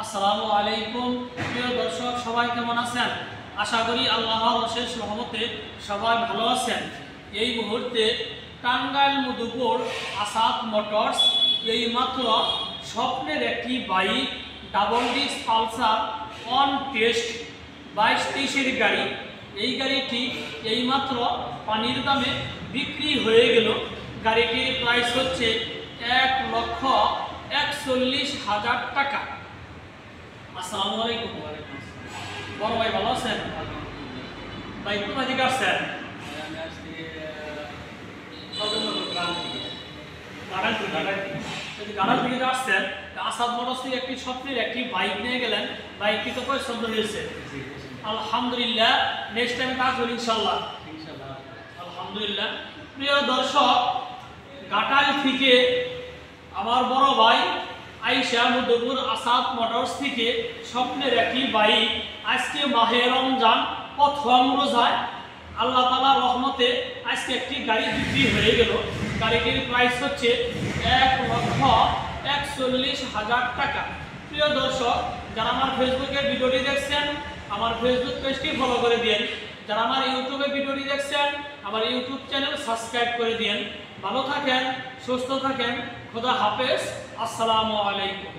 আসসালামু আলাইকুম। প্রিয় দর্শক, সবাই কেমন আছেন? আশা করি আল্লাহর অশেষ রহমতে সবাই ভালো আছেন। এই মুহূর্তে টাঙ্গাইল মধুপুর আসাদ মোটরস এইমাত্র স্বপ্নের একটি bike double disc Pulsar on test 22-23-এর গাড়ি। এই গাড়িটি এইমাত্র পানির দামে বিক্রি হয়ে গেল। গাড়িটির প্রাইস হচ্ছে 1,41,000 টাকা। আসসালামু আলাইকুম। বড় ভাই ভালো আছেন? ভাই কোথা থেকে আসছেন? গাড়াল থেকে আসছেন। আসাদ মোটরস থেকে একটি স্বপ্নের একটি বাইক নিয়ে গেলেন। বাইকটি তো পছন্দ হয়েছে? আলহামদুলিল্লাহ। নেক্সট টাইম কাজ করি ইনশাল্লাহ। আলহামদুলিল্লাহ। প্রিয় দর্শক, ঘাটাল থেকে আমার বড় ভাই আইসা মধুপুর আসাদ মোটরস থেকে স্বপ্নের একটি বাইক আজকে মাহে রমজান প্রথম রোজায় আল্লাহ তাআলার রহমতে আজকে একটি গাড়ি বিক্রি হয়ে গেল। গাড়িটির প্রাইস হচ্ছে 1,41,000 টাকা। প্রিয় দর্শক, যারা আমার ফেসবুকে ভিডিওটি দেখছেন আমার ফেসবুক পেজটি ফলো করে দিন। যারা আমার ইউটিউবে ভিডিওটি দেখছেন আমার ইউটিউব চ্যানেল সাবস্ক্রাইব করে দিন। ভালো থাকেন, সুস্থ থাকেন। খোদা হাফেজ। আসসালামু আলাইকুম।